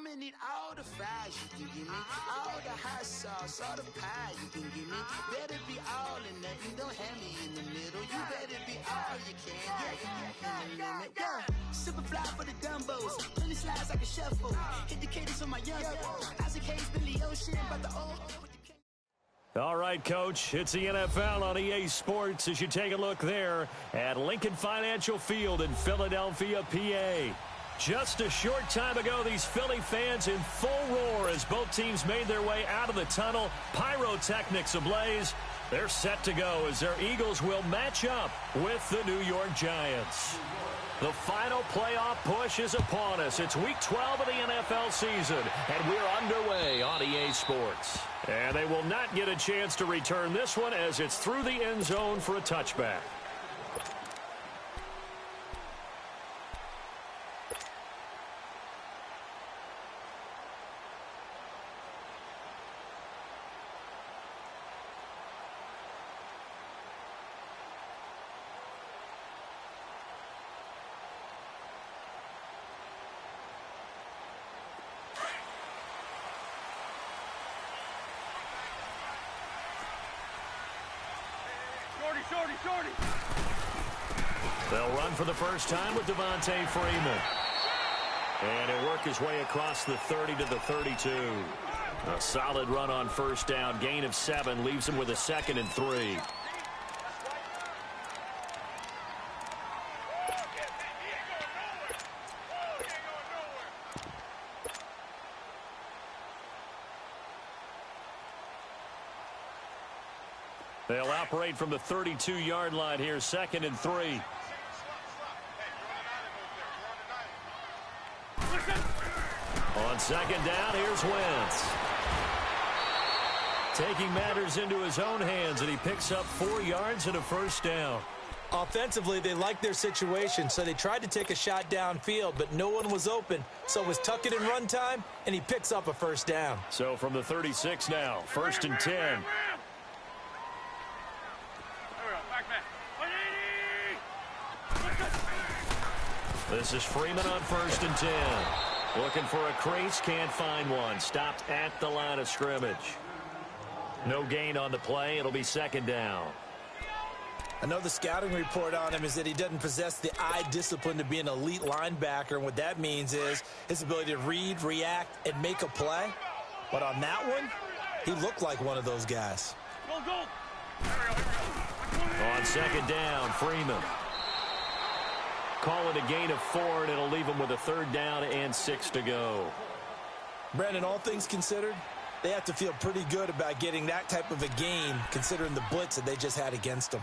I'ma need all the fries you can give me, all the hot sauce, all the pie you can give me. Better be all in nothing, don't have me in the middle. You better be all you can, yeah. Super fly for the Dumbos, plenty slides like a shuffle. Hit the cadence for my young Isaac Hayes, Billy Ocean, but the old. All right, Coach, it's the NFL on EA Sports as you take a look there at Lincoln Financial Field in Philadelphia, PA. Just a short time ago, these Philly fans in full roar as both teams made their way out of the tunnel. Pyrotechnics ablaze. They're set to go as their Eagles will match up with the New York Giants. The final playoff push is upon us. It's Week 12 of the NFL season, and we're underway on EA Sports. And they will not get a chance to return this one as it's through the end zone for a touchback. Shorty. They'll run for the first time with Devontae Freeman. And he'll work his way across the 30 to the 32. A solid run on first down. Gain of 7 leaves him with a 2nd and 3. They'll operate from the 32-yard line here, 2nd and 3. On second down, here's Wentz. Taking matters into his own hands, and he picks up 4 yards and a first down. Offensively, they liked their situation, so they tried to take a shot downfield, but no one was open. So it was tuck it in run time, and he picks up a first down. So from the 36 now, 1st and 10. This is Freeman on 1st and 10. Looking for a crease, can't find one. Stopped at the line of scrimmage. No gain on the play. It'll be 2nd down. I know the scouting report on him is that he doesn't possess the eye discipline to be an elite linebacker. And what that means is his ability to read, react, and make a play. But on that one, he looked like one of those guys. Go. On 2nd down, Freeman. Call it a gain of 4, and it'll leave him with a 3rd down and 6 to go. Brandon, all things considered, they have to feel pretty good about getting that type of a gain, considering the blitz that they just had against them.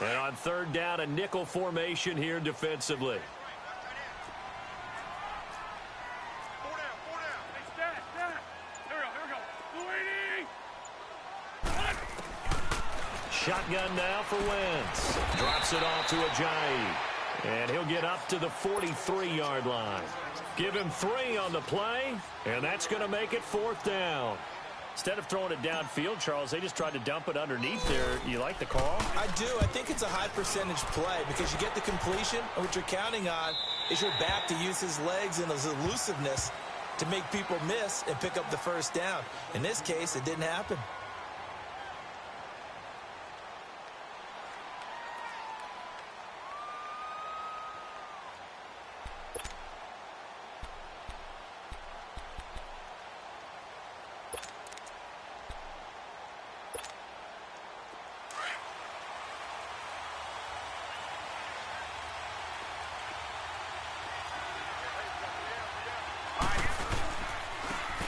And on 3rd down, a nickel formation here defensively. Shotgun now for Wentz. Drops it off to Ajayi. And he'll get up to the 43-yard line. Give him 3 on the play, and that's going to make it 4th down. Instead of throwing it downfield, Charles, they just tried to dump it underneath there. You like the call? I do. I think it's a high percentage play because you get the completion, and what you're counting on is your back to use his legs and his elusiveness to make people miss and pick up the first down. In this case, it didn't happen.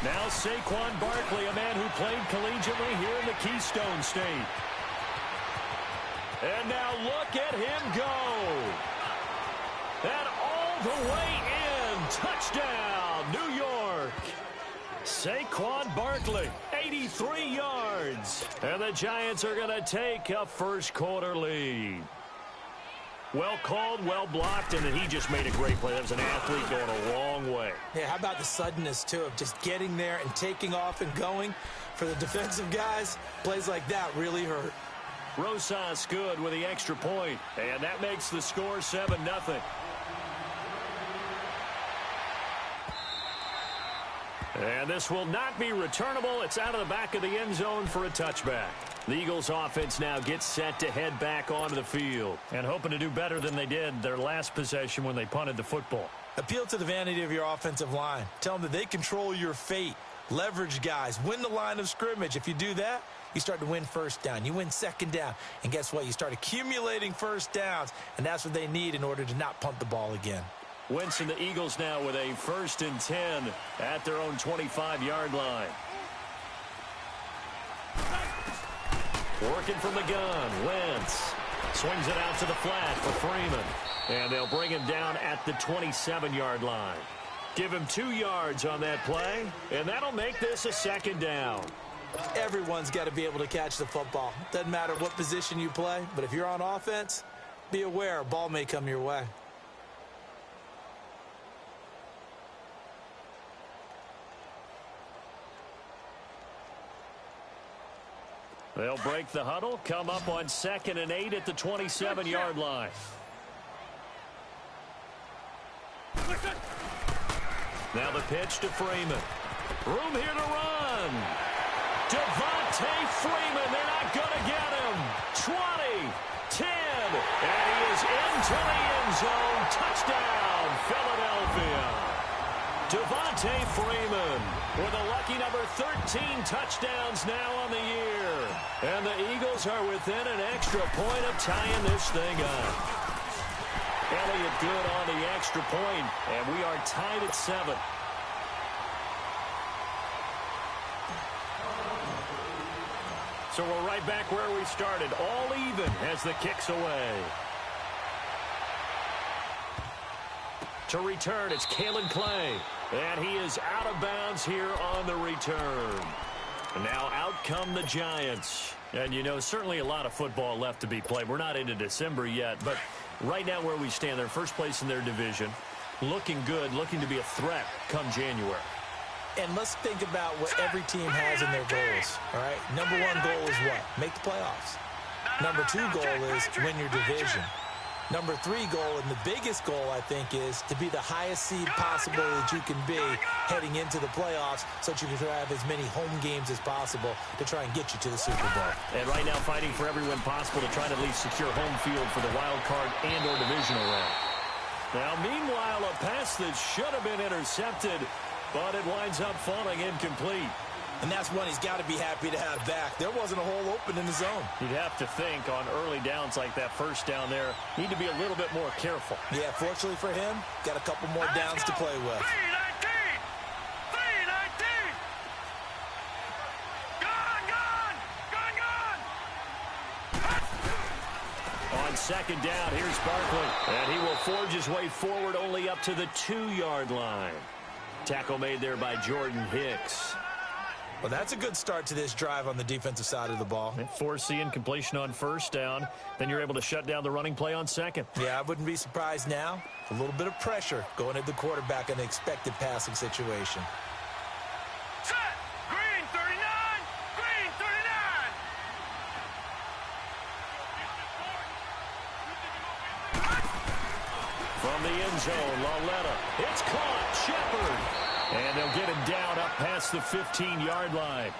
Now Saquon Barkley, a man who played collegiately here in the Keystone State. And now look at him go. And all the way in. Touchdown, New York. Saquon Barkley, 83 yards. And the Giants are going to take a first-quarter lead. Well called, well blocked, and then he just made a great play. That was an athlete going a long way. Yeah, how about the suddenness, too, of just getting there and taking off and going? For the defensive guys, plays like that really hurt. Rosas good with the extra point, and that makes the score 7-0. And this will not be returnable. It's out of the back of the end zone for a touchback. The Eagles offense now gets set to head back onto the field and hoping to do better than they did their last possession when they punted the football. Appeal to the vanity of your offensive line. Tell them that they control your fate. Leverage guys. Win the line of scrimmage. If you do that, you start to win first down. You win second down. And guess what? You start accumulating first downs. And that's what they need in order to not punt the ball again. Wentz and the Eagles now with a 1st and 10 at their own 25-yard line. Working from the gun. Wentz swings it out to the flat for Freeman. And they'll bring him down at the 27-yard line. Give him 2 yards on that play, and that'll make this a 2nd down. Everyone's got to be able to catch the football. Doesn't matter what position you play, but if you're on offense, be aware a ball may come your way. They'll break the huddle, come up on 2nd and 8 at the 27-yard line. Now the pitch to Freeman. Room here to run. Devontae Freeman, they're not going to get him. 20, 10, and he is into the end zone. Touchdown, Philadelphia. Devontae Freeman with a lucky number 13 touchdowns now on the year. And the Eagles are within an extra point of tying this thing up. Elliott good on the extra point, and we are tied at 7. So we're right back where we started, all even as the kick's away. To return, it's Kalen Clay, and he is out of bounds here on the return. And now out come the Giants. And, you know, certainly a lot of football left to be played. We're not into December yet, but right now where we stand, they're first place in their division, looking good, looking to be a threat come January. And let's think about what every team has in their goals, all right? Number 1 goal is what? Make the playoffs. Number 2 goal is win your division. Number 3 goal, and the biggest goal, I think, is to be the highest seed possible that you can be heading into the playoffs so that you can have as many home games as possible to try and get you to the Super Bowl. And right now fighting for every win possible to try to at least secure home field for the wild card and or divisional round. Now, meanwhile, a pass that should have been intercepted, but it winds up falling incomplete. And that's one he's got to be happy to have back. There wasn't a hole open in the zone. You'd have to think on early downs like that first down there, need to be a little bit more careful. Yeah, fortunately for him, got a couple more downs to play with. 3-19! Gone! On 2nd down, here's Barkley. And he will forge his way forward only up to the 2-yard line. Tackle made there by Jordan Hicks. Well, that's a good start to this drive on the defensive side of the ball. Forcing incompletion on 1st down. Then you're able to shut down the running play on 2nd. Yeah, I wouldn't be surprised now. A little bit of pressure going at the quarterback in an expected passing situation. Set! Green 39! Green 39! From the end zone, Lauletta. It's caught. Shepard. And they'll get him down up past the 15-yard line.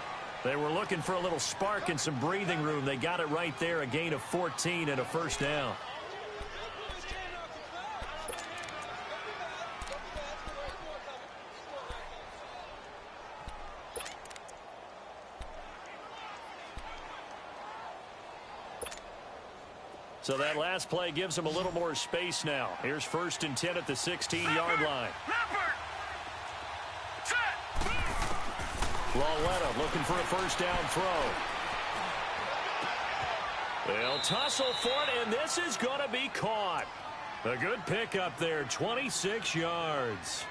They were looking for a little spark and some breathing room. They got it right there, a gain of 14 and a 1st down. So that last play gives them a little more space now. Here's 1st and 10 at the 16-yard line. Lauletta looking for a 1st down throw. They'll tussle for it, and this is going to be caught. A good pickup there, 26 yards.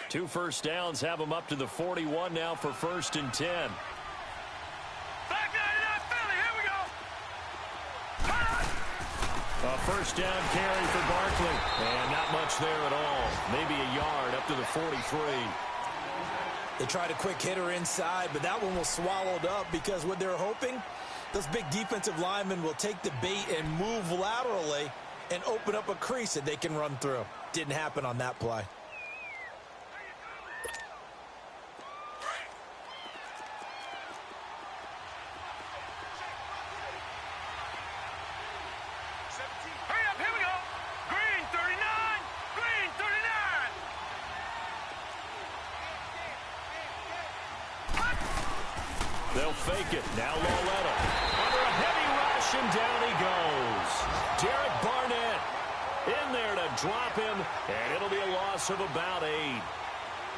2 first downs have them up to the 41 now for 1st and 10. Back 99 Philly, here we go. A first down carry for Barkley. And not much there at all. Maybe a yard up to the 43. They tried a quick hitter inside, but that one was swallowed up because what they're hoping, those big defensive linemen will take the bait and move laterally and open up a crease that they can run through. Didn't happen on that play. Hurry up, here we go. Green 39, green 39. They'll fake it. Now Loletta. Under a heavy rush, and down he goes. Derek Barnett in there to drop him, and it'll be a loss of about 8.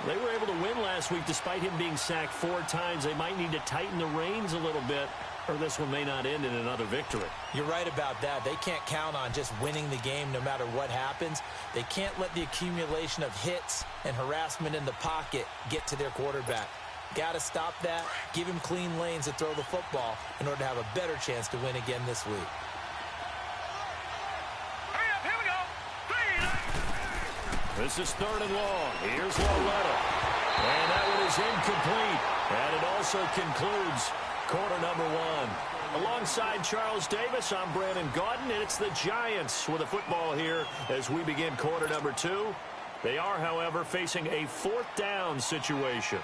They were able to win last week despite him being sacked 4 times. They might need to tighten the reins a little bit, or this one may not end in another victory. You're right about that. They can't count on just winning the game no matter what happens. They can't let the accumulation of hits and harassment in the pocket get to their quarterback. Got to stop that, give him clean lanes to throw the football in order to have a better chance to win again this week. Hurry up, here we go. This is 3rd and long. Here's Loletta. And that one is incomplete. And it also concludes quarter number 1. Alongside Charles Davis, I'm Brandon Gaudin, and it's the Giants with the football here as we begin quarter number 2. They are, however, facing a 4th down situation.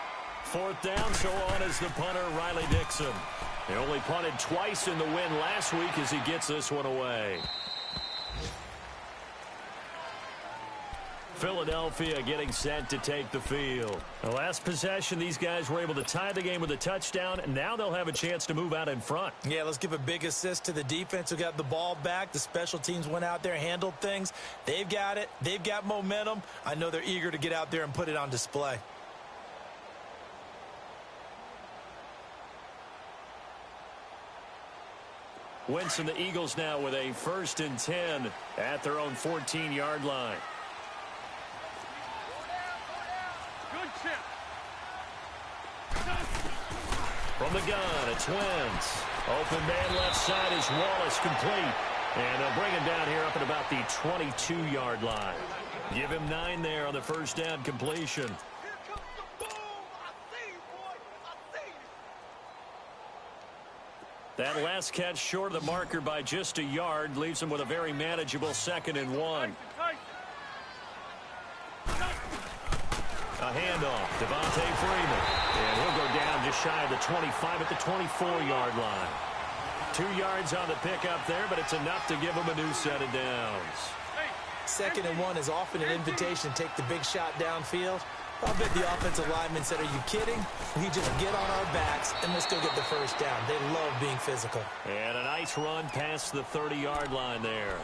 4th down, so on is the punter, Riley Dixon. They only punted twice in the win last week as he gets this one away. Philadelphia getting set to take the field. The last possession, these guys were able to tie the game with a touchdown, and now they'll have a chance to move out in front. Yeah, let's give a big assist to the defense who got the ball back. The special teams went out there, handled things. They've got it. They've got momentum. I know they're eager to get out there and put it on display. Wentz and the Eagles now with a 1st and 10 at their own 14-yard line. Good chip. From the gun, it's Wentz. Open man left side is Wallace, complete. And they'll bring him down here up at about the 22-yard line. Give him 9 there on the 1st down completion. That last catch short of the marker by just a yard leaves him with a very manageable 2nd and 1. A handoff, Devontae Freeman. And he'll go down just shy of the 25 at the 24-yard line. 2 yards on the pickup there, but it's enough to give him a new set of downs. 2nd and 1 is often an invitation to take the big shot downfield. I bet the offensive lineman said, are you kidding? We just get on our backs and we'll still get the 1st down. They love being physical. And a nice run past the 30-yard line there.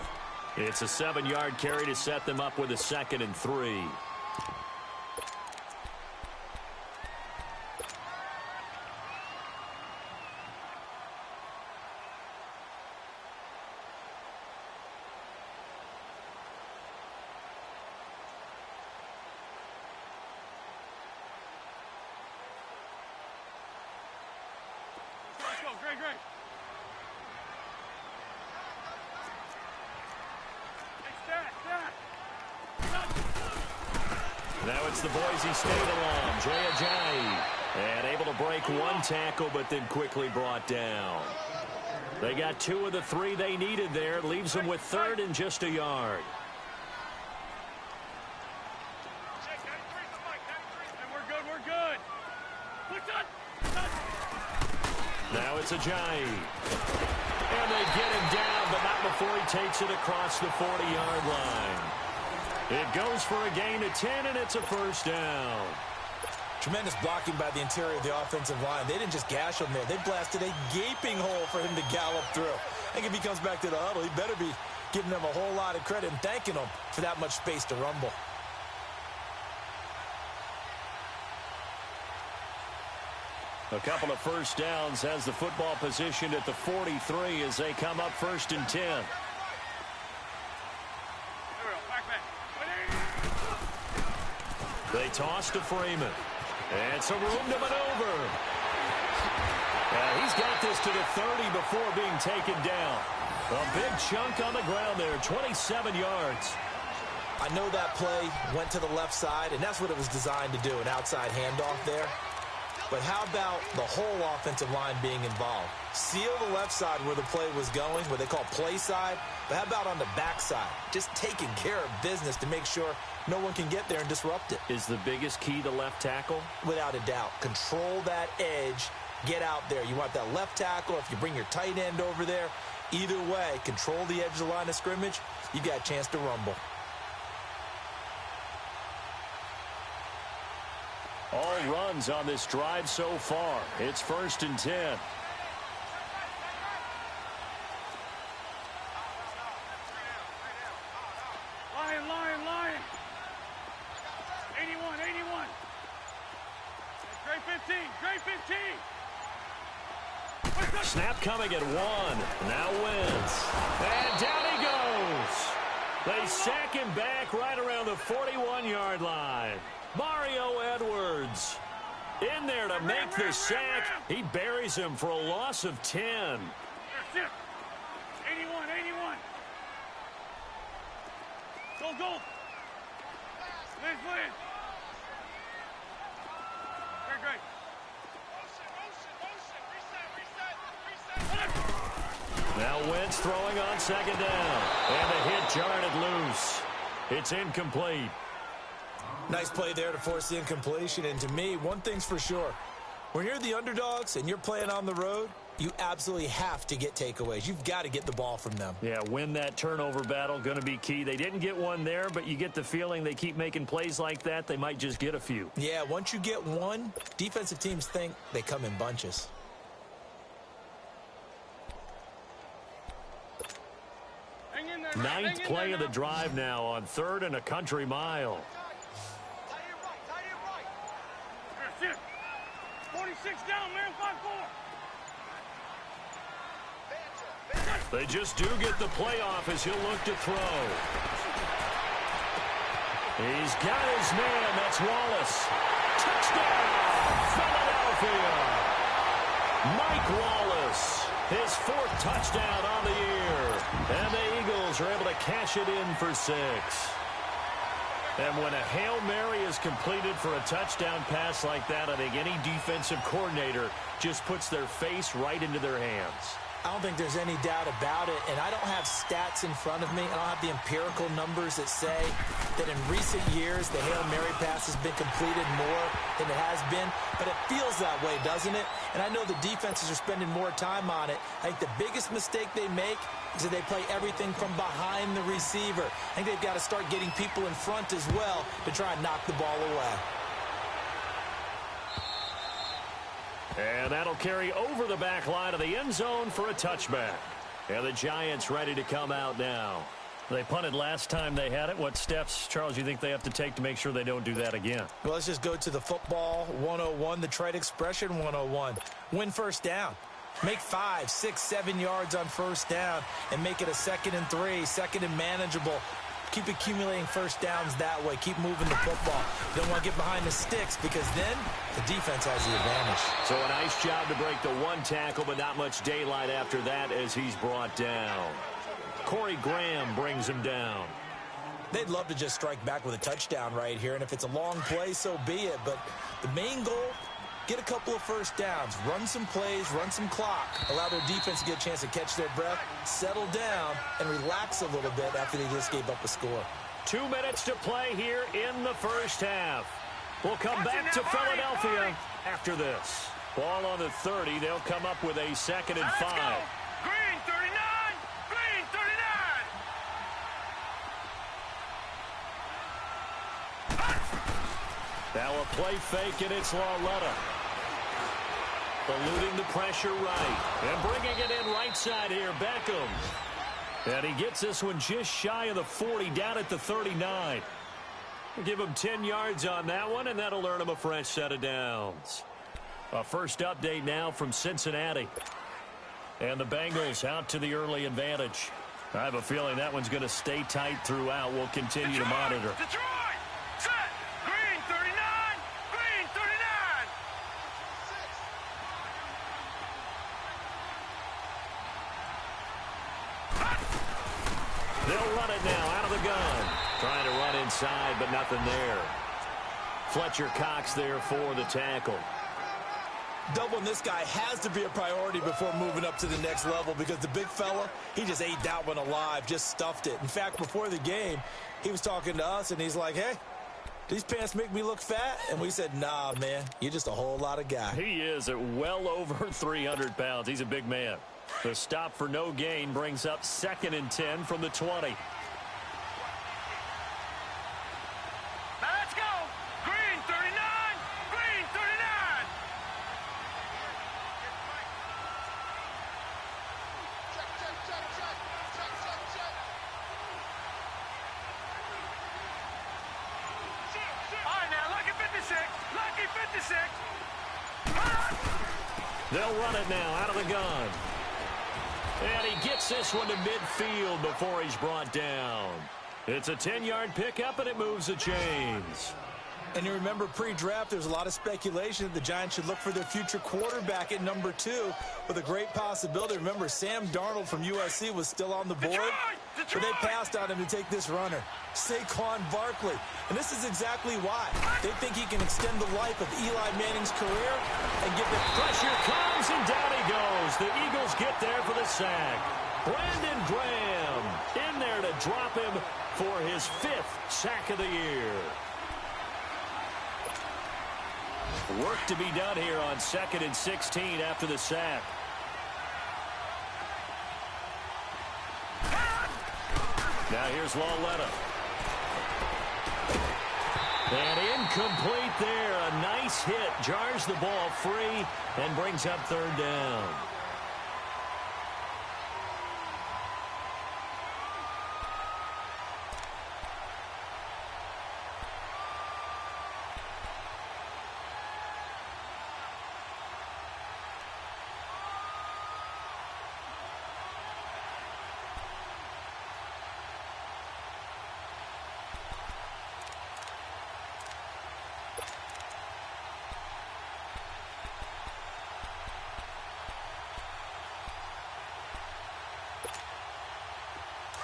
It's a 7-yard carry to set them up with a 2nd and 3. Great. Now it's the Boise State alum, Jay Ajayi. And able to break 1 tackle, but then quickly brought down. They got 2 of the 3 they needed there. Leaves them with 3rd and just a yard. We're good. Now it's Ajayi. And they get him down, but not before he takes it across the 40-yard line. It goes for a gain of 10, and it's a 1st down. Tremendous blocking by the interior of the offensive line. They didn't just gash him there. They blasted a gaping hole for him to gallop through. I think if he comes back to the huddle, he better be giving them a whole lot of credit and thanking them for that much space to rumble. A couple of 1st downs has the football positioned at the 43 as they come up 1st and 10. They toss to Freeman. And some room to maneuver. He's got this to the 30 before being taken down. A big chunk on the ground there, 27 yards. I know that play went to the left side, and that's what it was designed to do, an outside handoff there. But how about the whole offensive line being involved? Seal the left side where the play was going, what they call play side. But how about on the back side? Just taking care of business to make sure no one can get there and disrupt it. Is the biggest key to left tackle? Without a doubt. Control that edge. Get out there. You want that left tackle. If you bring your tight end over there, either way, control the edge of the line of scrimmage, you got a chance to rumble. All runs on this drive so far. It's 1st and 10. Lion. 81. Great 15. Snap coming at 1. Now Wentz. And down he goes. They sack him back right around the 41-yard line. Mario Edwards in there to make the sack. He buries him for a loss of 10. 81. Go. Lance. Great. Now Wentz throwing on 2nd down. And the hit jarred it loose. It's incomplete. Nice play there to force the incompletion. And to me, one thing's for sure. When you're the underdogs and you're playing on the road, you absolutely have to get takeaways. You've got to get the ball from them. Yeah, win that turnover battle, going to be key. They didn't get one there, but you get the feeling they keep making plays like that, they might just get a few. Yeah, once you get one, defensive teams think they come in bunches. Ninth play of the drive now on 3rd and a country mile. 46 down, man. 5-4. They just do get the playoff as he'll look to throw. He's got his man. That's Wallace. Touchdown, Philadelphia. Mike Wallace, his 4th touchdown on the year. And the Eagles are able to cash it in for 6. And when a Hail Mary is completed for a touchdown pass like that, I think any defensive coordinator just puts their face right into their hands. I don't think there's any doubt about it, and I don't have stats in front of me. I don't have the empirical numbers that say that in recent years the Hail Mary pass has been completed more than it has been, but it feels that way, doesn't it? And I know the defenses are spending more time on it. I think the biggest mistake they make is that they play everything from behind the receiver. I think they've got to start getting people in front as well to try and knock the ball away. And that'll carry over the back line of the end zone for a touchback. And the Giants ready to come out now. They punted last time they had it. What steps, Charles, you think they have to take to make sure they don't do that again? Well, let's just go to the football 101, the trade expression 101. Win first down. Make 5, 6, 7 yards on first down and make it a 2nd and 3, 2nd and manageable. Keep accumulating first downs that way. Keep moving the football. You don't want to get behind the sticks because then the defense has the advantage. So a nice job to break the 1 tackle, but not much daylight after that as he's brought down. Corey Graham brings him down. They'd love to just strike back with a touchdown right here, and if it's a long play, so be it. But the main goal, get a couple of first downs, run some plays, run some clock, allow their defense to get a chance to catch their breath, settle down, and relax a little bit after they just gave up a score. 2 minutes to play here in the first half. We'll come back to Philadelphia after this. Ball on the 30. They'll come up with a 2nd and 5. Green 39. Green 39. Now a play fake, and it's Lauletta. Eluding the pressure right. And bringing it in right side here, Beckham. And he gets this one just shy of the 40, down at the 39. We'll give him 10 yards on that one, and that'll earn him a fresh set of downs. A first update now from Cincinnati. And the Bengals out to the early advantage. I have a feeling that one's going to stay tight throughout. We'll continue to monitor. Detroit! Set! Green 39. inside, but nothing there. Fletcher Cox there for the tackle. Doubling this guy has to be a priority before moving up to the next level because the big fella, he just ate that one alive, just stuffed it. In fact, before the game, he was talking to us, and he's like, hey, these pants make me look fat? And we said, nah, man, you're just a whole lot of guy. He is at well over 300 pounds. He's a big man. The stop for no gain brings up 2nd and 10 from the 20. Let's go. Green 39. Green 39. All right, now, lucky 56. Lucky 56. They'll run it now out of the gun. And he gets this one to midfield before he's brought down. It's a 10-yard pickup, and it moves the chains. And you remember pre-draft, there's a lot of speculation that the Giants should look for their future quarterback at number 2 with a great possibility. Remember, Sam Darnold from USC was still on the board, but they passed on him to take this runner, Saquon Barkley. And this is exactly why. They think he can extend the life of Eli Manning's career and give them Pressure comes, and down he goes. The Eagles get there for the sack. Brandon Graham in there to drop him for his 5th sack of the year. Work to be done here on 2nd and 16 after the sack. Now here's Lauletta. And incomplete there. A nice hit. Jars the ball free and brings up 3rd down.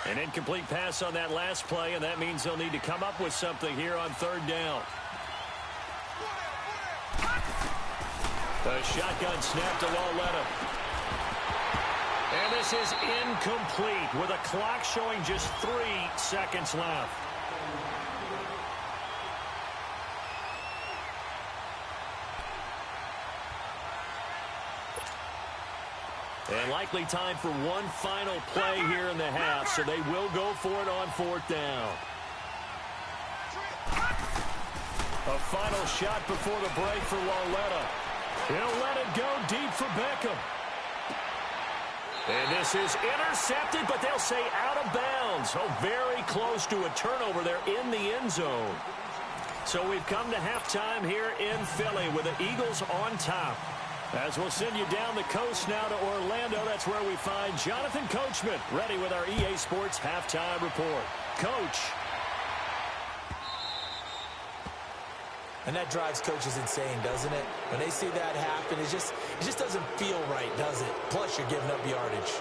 An incomplete pass on that last play, and that means they'll need to come up with something here on 3rd down. The shotgun snap to Lauletta. And this is incomplete with a clock showing just 3 seconds left. And likely time for one final play here in the half, so they will go for it on 4th down. A final shot before the break for Lauletta. He'll let it go deep for Beckham. And this is intercepted, but they'll say out of bounds. Oh, very close to a turnover there in the end zone. So we've come to halftime here in Philly with the Eagles on top. As we'll send you down the coast now to Orlando, that's where we find Jonathan Coachman ready with our EA Sports Halftime Report. Coach. And that drives coaches insane, doesn't it? When they see that happen, it just doesn't feel right, does it? Plus, you're giving up yardage.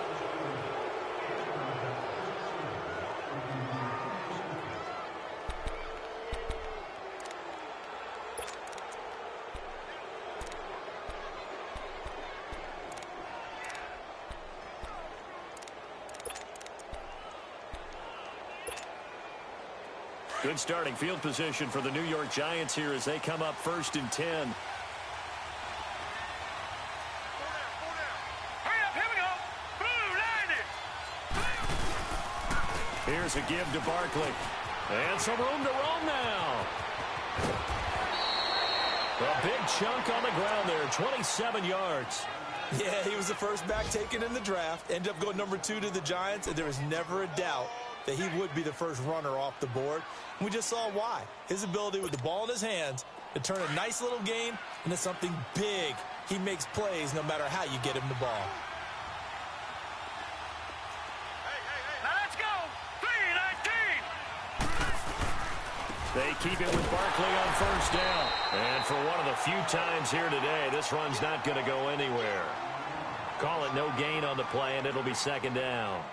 Good starting field position for the New York Giants here as they come up 1st and 10. Hurry up, here we go. Blue, line it. Here's a give to Barkley. And some room to roam now. A big chunk on the ground there, 27 yards. Yeah, he was the first back taken in the draft. Ended up going number 2 to the Giants, and there was never a doubt that he would be the first runner off the board. And we just saw why. His ability with the ball in his hands to turn a nice little game into something big. He makes plays no matter how you get him the ball. Now let's go. 3-19. They keep it with Barkley on 1st down. And for one of the few times here today, this run's not going to go anywhere. Call it no gain on the play, and it'll be 2nd down.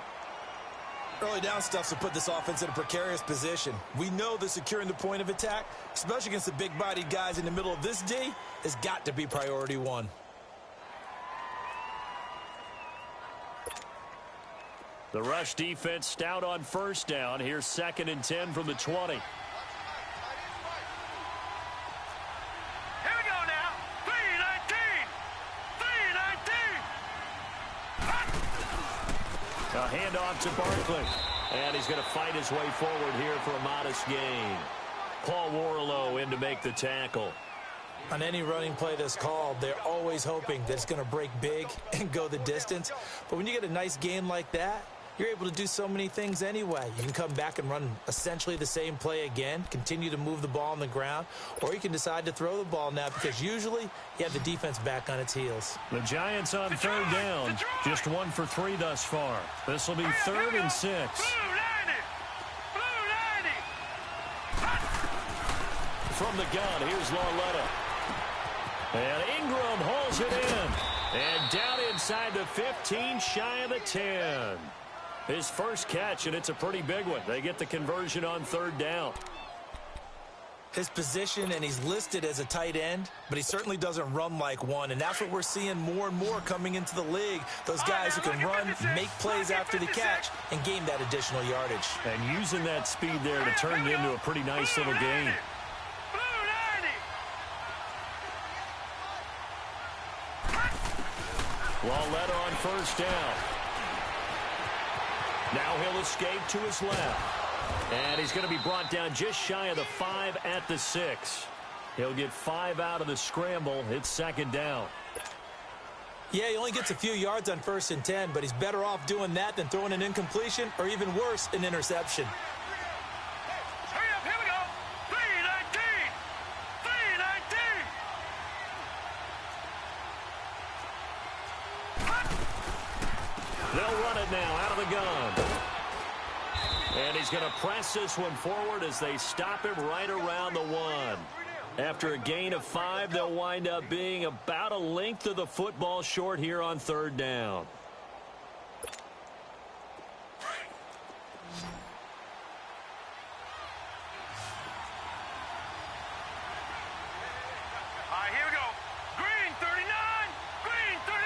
Early down stuff will put this offense in a precarious position. We know that securing the point of attack, especially against the big-bodied guys in the middle of this D, has got to be priority one. The rush defense stout on first down. Here's 2nd and 10 from the 20. Here we go now. 3-19. 3-19. A handoff to Barkley. And he's going to fight his way forward here for a modest gain. Paul Warlow in to make the tackle. On any running play that's called, they're always hoping that it's going to break big and go the distance. But when you get a nice gain like that, you're able to do so many things anyway. You can come back and run essentially the same play again, continue to move the ball on the ground, or you can decide to throw the ball now because usually you have the defense back on its heels. The Giants on 3rd down, just 1 for 3 thus far. This will be 3rd and 6. From the gun, here's Lauletta. And Ingram hauls it in. And down inside the 15, shy of the 10. His first catch, and it's a pretty big one. They get the conversion on 3rd down. His position, and he's listed as a tight end, but he certainly doesn't run like one, and that's what we're seeing more and more coming into the league. Those guys who can run, make plays after the catch, and gain that additional yardage. And using that speed there to turn it into a pretty nice little gain. Lauletta on 1st down. Now he'll escape to his left. And he's going to be brought down just shy of the 5 at the 6. He'll get 5 out of the scramble. It's 2nd down. Yeah, he only gets a few yards on 1st and 10, but he's better off doing that than throwing an incompletion or even worse, an interception. Hurry up, here we go. 3-19. 3-19. They'll run it now out of the gun. And he's going to press this one forward as they stop him right around the 1. After a gain of 5, they'll wind up being about a length of the football short here on 3rd down. All right, here we go. Green 39. Green 39.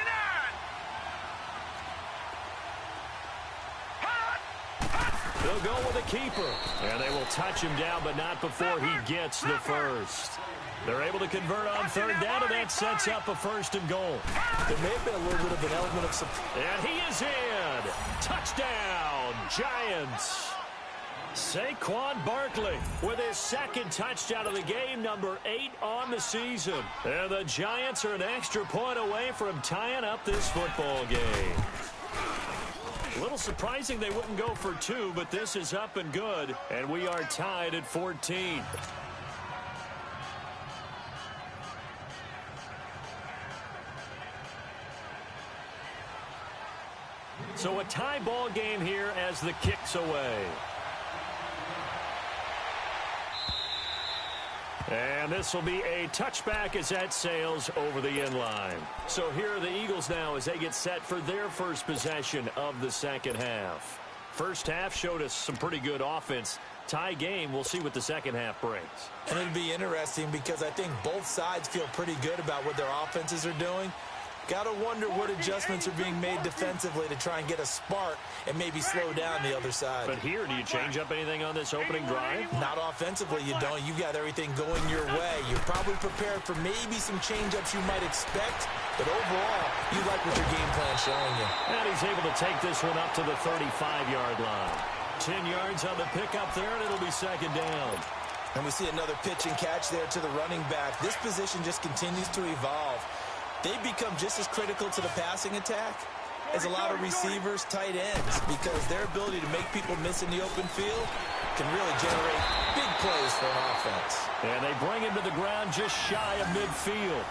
They'll go with a keeper. And they will touch him down, but not before he gets the first. They're able to convert on 3rd down, and that sets up a 1st and goal. There may have been a little bit of an element of surprise. And he is in. Touchdown, Giants. Saquon Barkley with his 2nd touchdown of the game, number 8 on the season. And the Giants are an extra point away from tying up this football game. A little surprising they wouldn't go for 2, but this is up and good, and we are tied at 14. So a tie ball game here as the kick's away. And this will be a touchback as that sails over the end line. So here are the Eagles now as they get set for their first possession of the 2nd half. First half showed us some pretty good offense. Tie game, we'll see what the 2nd half brings. And it'll be interesting because I think both sides feel pretty good about what their offenses are doing. Got to wonder what adjustments are being made defensively to try and get a spark and maybe slow down the other side. But here, do you change up anything on this opening drive? Not offensively, you don't. You got everything going your way. You're probably prepared for maybe some change-ups you might expect, but overall, you like what your game plan's showing you. And he's able to take this one up to the 35-yard line. 10 yards on the pickup there, and it'll be 2nd down. And we see another pitch and catch there to the running back. This position just continues to evolve. They become just as critical to the passing attack as a lot of receivers, tight ends, because their ability to make people miss in the open field can really generate big plays for an offense. And they bring him to the ground just shy of midfield.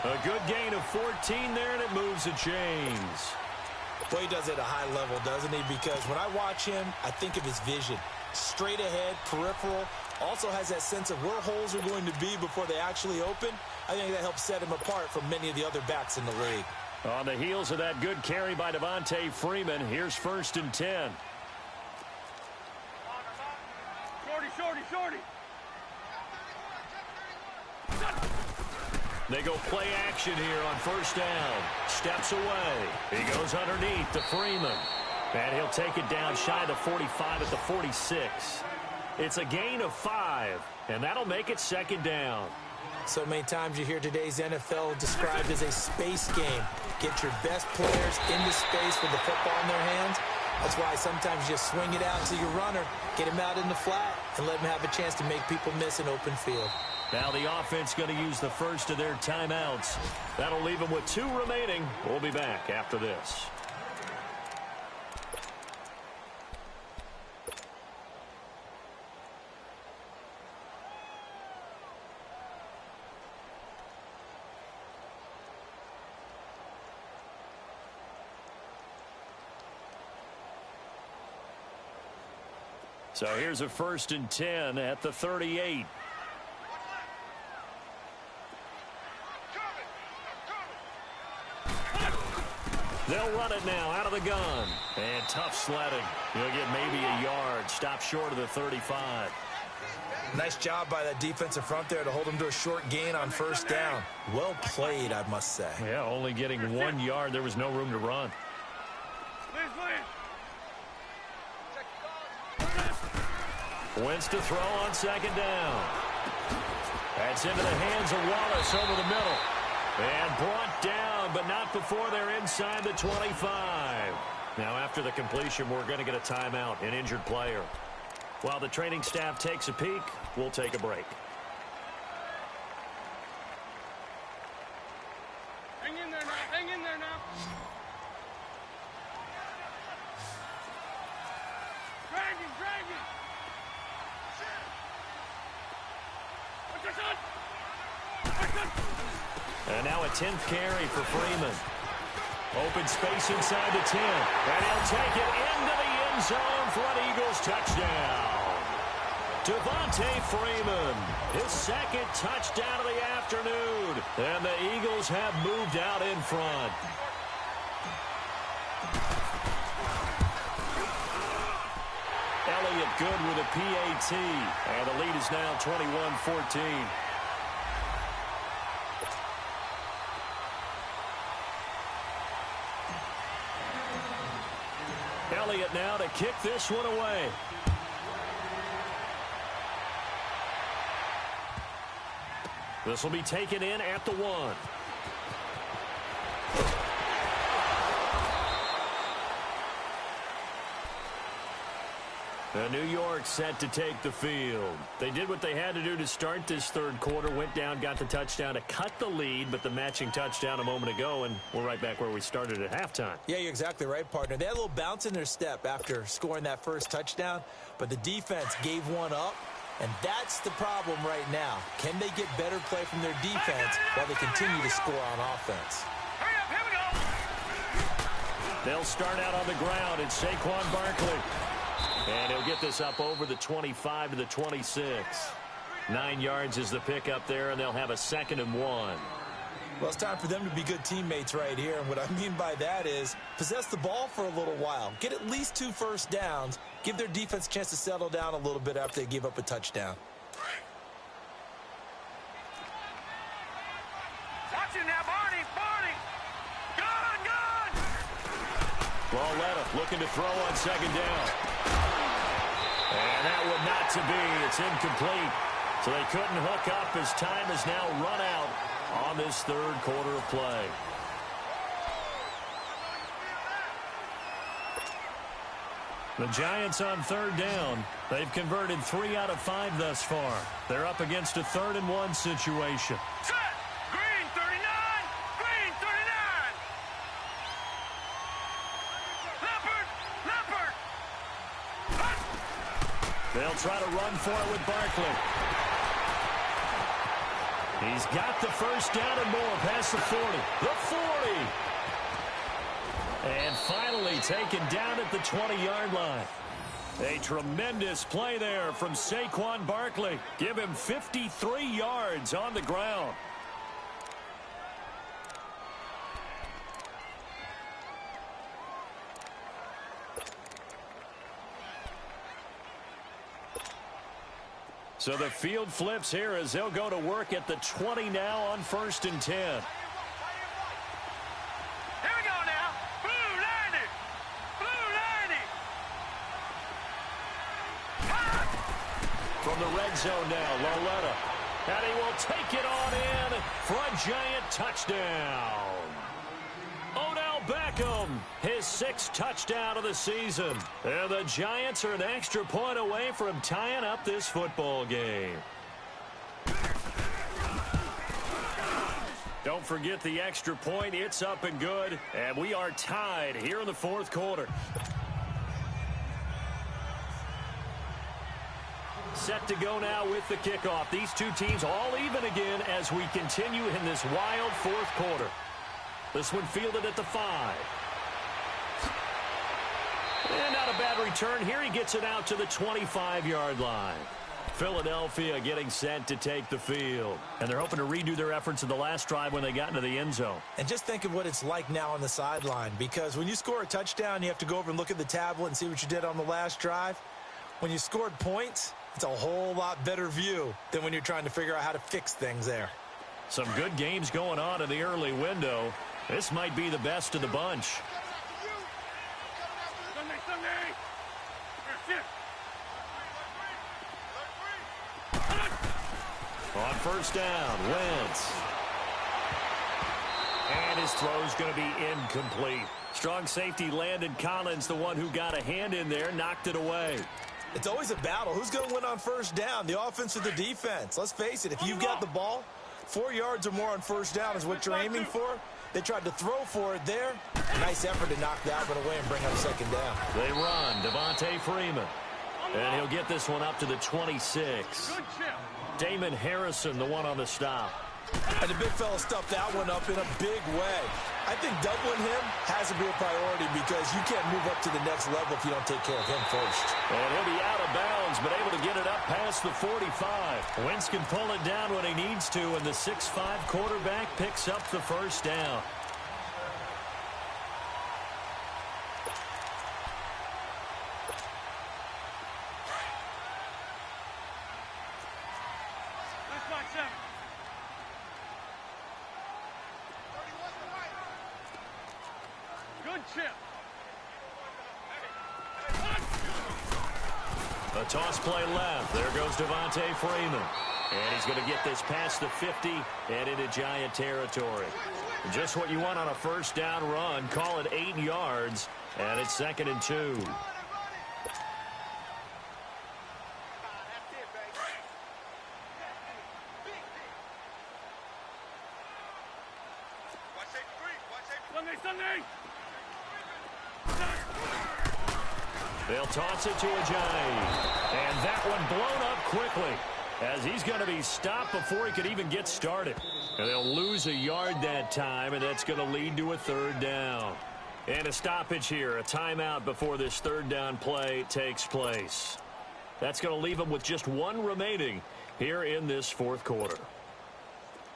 A good gain of 14 there, and it moves the chains. Well, he does it at a high level, doesn't he? Because when I watch him, I think of his vision. Straight ahead, peripheral, also has that sense of where holes are going to be before they actually open. I think that helps set him apart from many of the other backs in the league. On the heels of that good carry by Devontae Freeman, here's 1st and 10. shorty. They go play action here on first down. Steps away. He goes underneath to Freeman. And he'll take it down shy of the 45 at the 46. It's a gain of 5, and that'll make it second down. So many times you hear today's NFL described as a space game. Get your best players into space with the football in their hands. That's why sometimes you just swing it out to your runner, get him out in the flat, and let him have a chance to make people miss an open field. Now the offense going to use the first of their timeouts. That'll leave them with 2 remaining. We'll be back after this. So here's a 1st and 10 at the 38. They'll run it now out of the gun. And tough sledding. He'll get maybe a yard. Stop short of the 35. Nice job by that defensive front there to hold him to a short gain on first down. Well played, I must say. Yeah, only getting 1 yard. There was no room to run. Wentz to throw on second down. That's into the hands of Wallace over the middle. And brought down, but not before they're inside the 25. Now, after the completion, we're going to get a timeout, an injured player. While the training staff takes a peek, we'll take a break. Hang in there now. Hang in there now. Drag him. And now a 10th carry for Freeman. Open space inside the 10. And he'll take it into the end zone for an Eagles touchdown. Devontae Freeman, his 2nd touchdown of the afternoon. And the Eagles have moved out in front. Elliott good with a PAT. And the lead is now 21-14. Elliott now to kick this one away. This will be taken in at the 1. New York set to take the field. They did what they had to do to start this 3rd quarter. Went down, got the touchdown to cut the lead, but the matching touchdown a moment ago, and we're right back where we started at halftime. Yeah, you're exactly right, partner. They had a little bounce in their step after scoring that first touchdown, but the defense gave one up, and that's the problem right now. Can they get better play from their defense while they continue to score on offense? Hurry up, here we go. They'll start out on the ground. It's Saquon Barkley. And he'll get this up over the 25 to the 26. 9 yards is the pickup there, and they'll have a 2nd and 1. Well, it's time for them to be good teammates right here. And what I mean by that is possess the ball for a little while. Get at least 2 first downs. Give their defense a chance to settle down a little bit after they give up a touchdown. Watch it now, Barney. Gun. Lauletta looking to throw on 2nd down. And that one not to be. It's incomplete. So they couldn't hook up as time has now run out on this 3rd quarter of play. The Giants on 3rd down. They've converted 3 out of 5 thus far. They're up against a 3rd and 1 situation. Set. Green 39. Green 39. Leopard. They'll try to run for it with Barkley. He's got the first down and more past the 40. The 40. And finally taken down at the 20-yard line. A tremendous play there from Saquon Barkley. Give him 53 yards on the ground. So the field flips here as they'll go to work at the 20 now on 1st and 10. Here we go now. Blue 90. Blue 90. From the red zone now, Loletta. And he will take it on in for a giant touchdown. Odell Beckham, his 6th touchdown of the season. And the Giants are an extra point away from tying up this football game. Don't forget the extra point. It's up and good. And we are tied here in the 4th quarter. Set to go now with the kickoff. These two teams all even again as we continue in this wild 4th quarter. This one fielded at the 5. And not a bad return here. He gets it out to the 25-yard line. Philadelphia getting set to take the field. And they're hoping to redo their efforts in the last drive when they got into the end zone. And just think of what it's like now on the sideline, because when you score a touchdown, you have to go over and look at the tablet and see what you did on the last drive. When you scored points, it's a whole lot better view than when you're trying to figure out how to fix things there. Some good games going on in the early window. This might be the best of the bunch. On 1st down, Wentz. And his throw's going to be incomplete. Strong safety Landon Collins, the one who got a hand in there, knocked it away. It's always a battle. Who's going to win on 1st down, the offense or the defense? Let's face it, if you've got the ball, 4 yards or more on 1st down is what you're aiming for. They tried to throw for it there. Nice effort to knock that one away and bring up 2nd down. They run. Devontae Freeman. And he'll get this one up to the 26. Damon Harrison, the one on the stop. And the big fella stuffed that one up in a big way. I think doubling him has to be a priority because you can't move up to the next level if you don't take care of him first. And he'll be out of bounds, but able to get it up past the 45. Wentz can pull it down when he needs to, and the 6'5" quarterback picks up the 1st down. A toss play left. There goes Devontae Freeman. And he's going to get this past the 50 and into Giant territory. Just what you want on a 1st down run. Call it 8 yards. And it's 2nd and 2. They'll toss it to Ajayi. And that one blown up quickly as he's going to be stopped before he could even get started. And they'll lose a yard that time, and that's going to lead to a 3rd down. And a stoppage here, a timeout before this 3rd down play takes place. That's going to leave them with just 1 remaining here in this 4th quarter.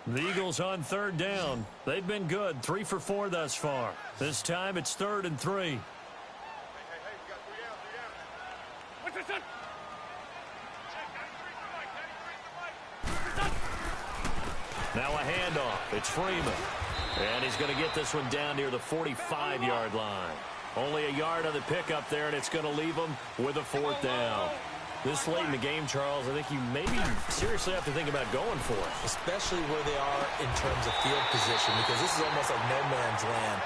The Eagles on 3rd down. They've been good, 3 for 4 thus far. This time it's 3rd and 3. Now a handoff. It's Freeman. And he's going to get this one down near the 45-yard line. Only a yard on the pickup there, and it's going to leave him with a 4th down. This late in the game, Charles, I think you maybe seriously have to think about going for it. Especially where they are in terms of field position, because this is almost like no man's land.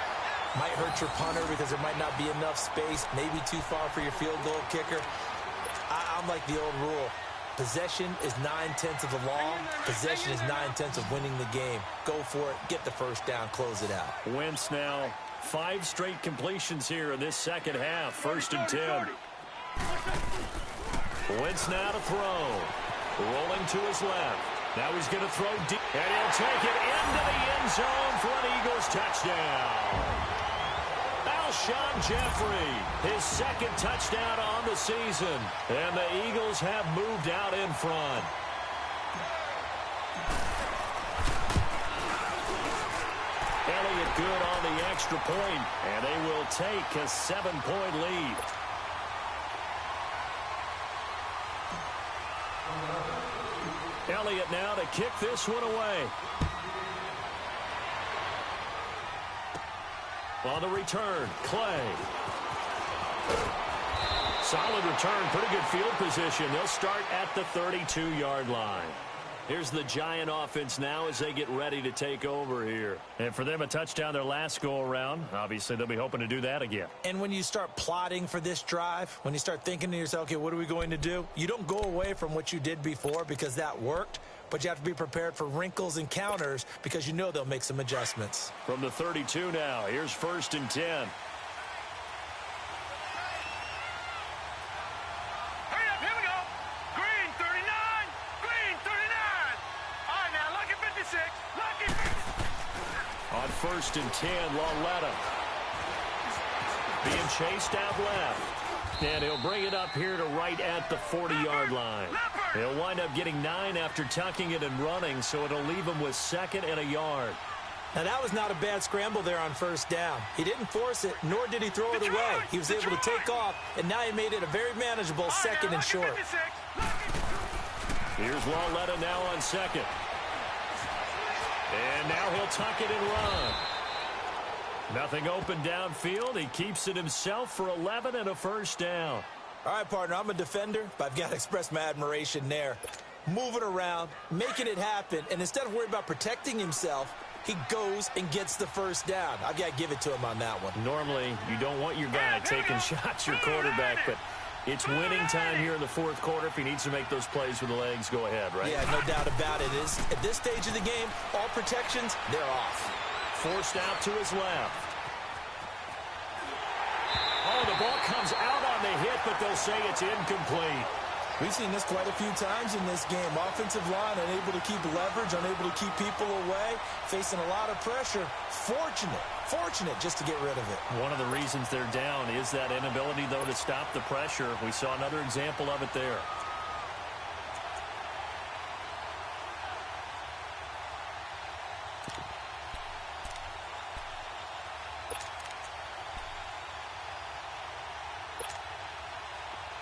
Might hurt your punter because there might not be enough space, maybe too far for your field goal kicker. I'm like the old rule. Possession is 9/10 of the law. Possession is 9/10 of winning the game. Go for it. Get the 1st down. Close it out. Wentz now 5 straight completions here in this 2nd half. 1st and 10. Wentz now to throw. Rolling to his left. Now he's going to throw deep. And he'll take it into the end zone for an Eagles touchdown. Alshon Jeffrey, his 2nd touchdown on the season. And the Eagles have moved out in front. Elliott good on the extra point, and they will take a 7-point lead. Elliott now to kick this one away. On the return, Clay. Solid return, pretty good field position. They'll start at the 32-yard line. Here's the Giant offense now as they get ready to take over here. And for them, a touchdown their last go-around. Obviously, they'll be hoping to do that again. And when you start plotting for this drive, when you start thinking to yourself, okay, what are we going to do? You don't go away from what you did before because that worked, but you have to be prepared for wrinkles and counters because you know they'll make some adjustments. From the 32 now, here's 1st and 10. On 1st and 10, Lauletta being chased out left. And he'll bring it up here to right at the 40-yard line. He'll wind up getting 9 after tucking it and running, so it'll leave him with 2nd and a yard. Now, that was not a bad scramble there on 1st down. He didn't force it, nor did he throw it away. He was able to take off, and now he made it a very manageable 2nd and short. Here's Lauletta now on 2nd. And now he'll tuck it and run. Nothing open downfield. He keeps it himself for 11 and a 1st down. All right, partner, I'm a defender, but I've got to express my admiration there. Moving around, making it happen, and instead of worrying about protecting himself, he goes and gets the 1st down. I've got to give it to him on that one. Normally, you don't want your guy taking shots, your quarterback, but it's winning time here in the 4th quarter. If he needs to make those plays with the legs, go ahead, right? Yeah, no doubt about it. At this stage of the game, all protections, they're off. Forced out to his left. Oh, the ball comes out on the hit, but they'll say it's incomplete. We've seen this quite a few times in this game. Offensive line unable to keep leverage, unable to keep people away, facing a lot of pressure. Fortunate just to get rid of it. One of the reasons they're down is that inability, though, to stop the pressure. We saw another example of it there.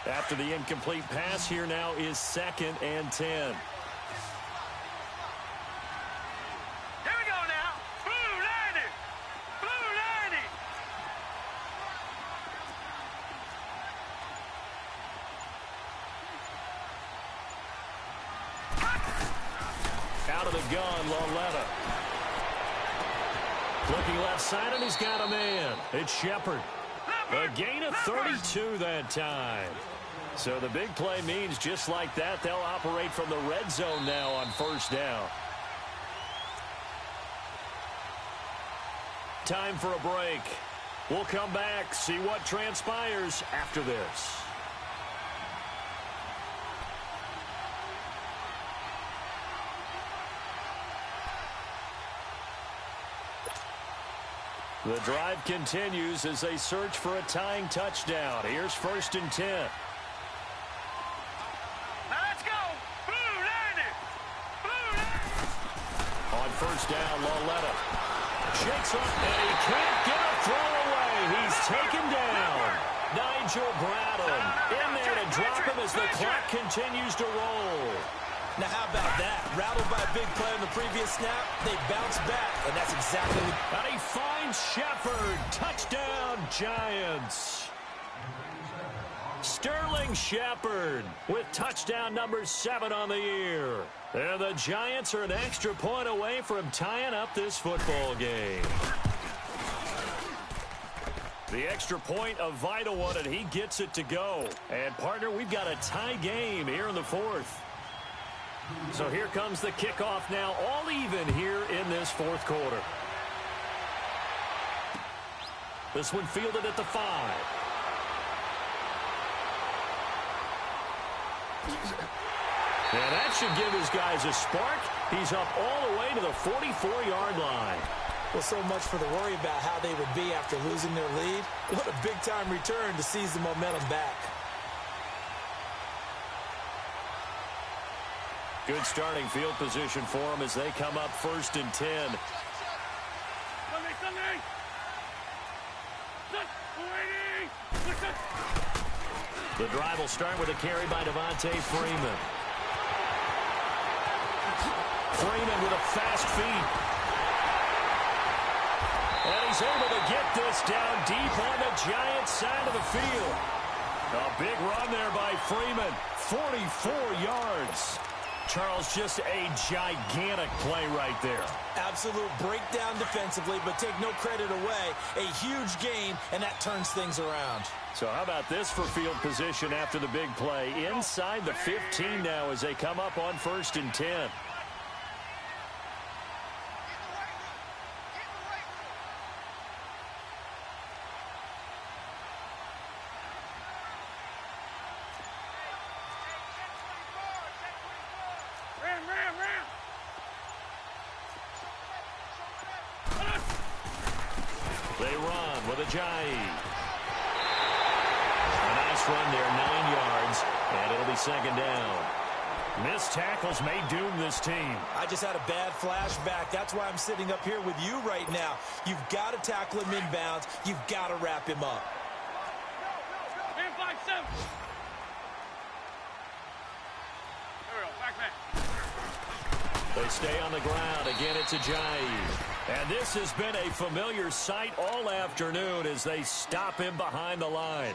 After the incomplete pass, here now is 2nd and 10. Here we go now. Blue 90. Blue 90. Out of the gun, Lauletta. Looking left side, and he's got a man. It's Shepard. A gain of 32 that time. So the big play means just like that, they'll operate from the red zone now on 1st down. Time for a break. We'll come back, see what transpires after this. The drive continues as they search for a tying touchdown. Here's 1st and 10. Let's go. Blue 90. Blue 90. On 1st down, Lauletta shakes up, and he can't get a throw away. He's taken down. Nigel Bradham in there to drop him as the clock continues to roll. Now, how about that? Rattled by a big play on the previous snap, they bounce back, and that's exactly what... And he finds Shepard. Touchdown, Giants. Sterling Shepard with touchdown number 7 on the year. And the Giants are an extra point away from tying up this football game. The extra point, a vital one, and he gets it to go. And, partner, we've got a tie game here in the 4th. So here comes the kickoff now, all even here in this 4th quarter. This one fielded at the 5. And that should give his guys a spark. He's up all the way to the 44-yard line. Well, so much for the worry about how they would be after losing their lead. What a big-time return to seize the momentum back. Good starting field position for them as they come up 1st and 10. The drive will start with a carry by Devontae Freeman. Freeman with a fast feet. And he's able to get this down deep on the Giants side of the field. A big run there by Freeman. 44 yards. Charles, just a gigantic play right there. Absolute breakdown defensively, but take no credit away. A huge gain, and that turns things around. So how about this for field position after the big play? Inside the 15 now as they come up on 1st and 10. They run with Ajayi. A nice run there, 9 yards, and it'll be 2nd down. Missed tackles may doom this team. I just had a bad flashback. That's why I'm sitting up here with you right now. You've got to tackle him inbounds. You've got to wrap him up. Man, 5-7. They stay on the ground. Again, it's Ajayi. And this has been a familiar sight all afternoon as they stop him behind the line.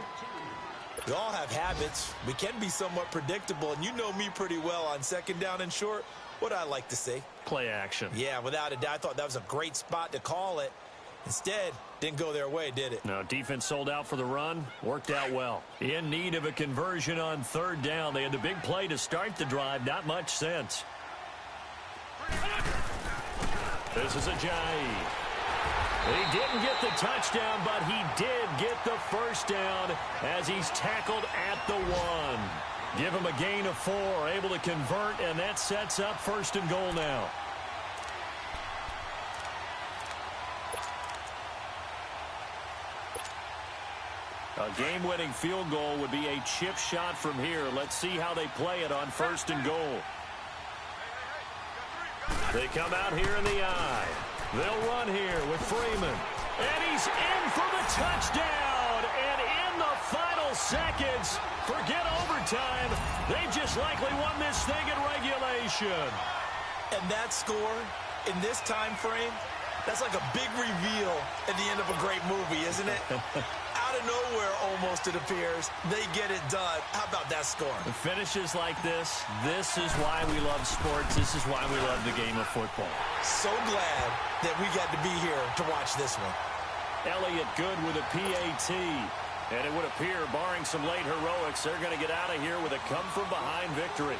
We all have habits. We can be somewhat predictable, and you know me pretty well on 2nd down and short. What I like to see. Play action. Yeah, without a doubt. I thought that was a great spot to call it. Instead, didn't go their way, did it? No, defense sold out for the run. Worked out well. In need of a conversion on 3rd down. They had the big play to start the drive. Not much sense. This is Ajayi. He didn't get the touchdown, but he did get the 1st down as he's tackled at the 1. Give him a gain of 4, able to convert, and that sets up 1st and goal now. A game-winning field goal would be a chip shot from here. Let's see how they play it on 1st and goal. They come out here in the eye. They'll run here with Freeman. And he's in for the touchdown. And in the final seconds, forget overtime. They've just likely won this thing in regulation. And that score in this time frame, that's like a big reveal at the end of a great movie, isn't it? Out of nowhere, almost, it appears, they get it done. How about that score? Finishes like this is why we love sports. This is why we love the game of football. So glad that we got to be here to watch this one. Elliott good with a PAT. And it would appear, barring some late heroics, they're going to get out of here with a come-from-behind victory.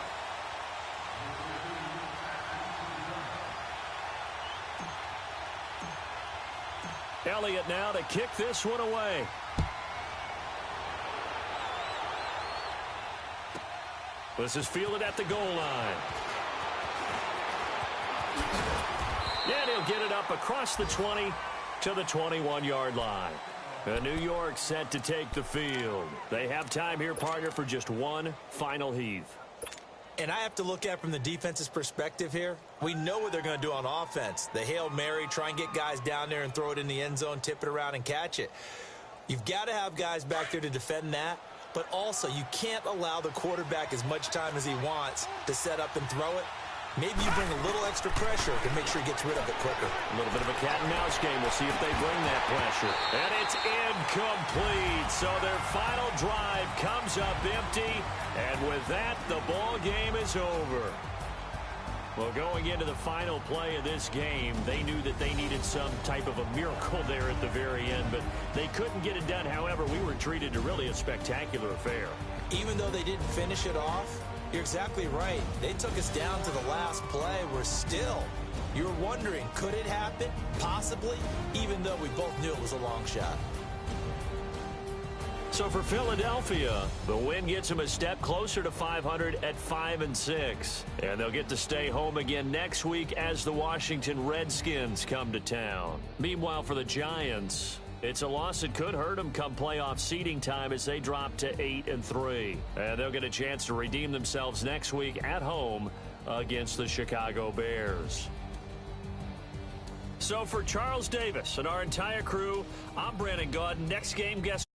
Elliott now to kick this one away. This is fielded at the goal line. And he'll get it up across the 20 to the 21-yard line. New York set to take the field. They have time here, partner, for just one final heave. And I have to look at it from the defense's perspective here. We know what they're going to do on offense. The Hail Mary, try and get guys down there and throw it in the end zone, tip it around and catch it. You've got to have guys back there to defend that. But also, you can't allow the quarterback as much time as he wants to set up and throw it. Maybe you bring a little extra pressure to make sure he gets rid of it quicker. A little bit of a cat and mouse game. We'll see if they bring that pressure. And it's incomplete. So their final drive comes up empty. And with that, the ball game is over. Well, going into the final play of this game, they knew that they needed some type of a miracle there at the very end, but they couldn't get it done. However, we were treated to really a spectacular affair. Even though they didn't finish it off, you're exactly right. They took us down to the last play. We're still, you're wondering, could it happen? Possibly, even though we both knew it was a long shot. So for Philadelphia, the win gets them a step closer to 500 at 5-6. And they'll get to stay home again next week as the Washington Redskins come to town. Meanwhile, for the Giants, it's a loss that could hurt them come playoff seeding time as they drop to 8-3. And they'll get a chance to redeem themselves next week at home against the Chicago Bears. So for Charles Davis and our entire crew, I'm Brandon Gaudin. Next game, guest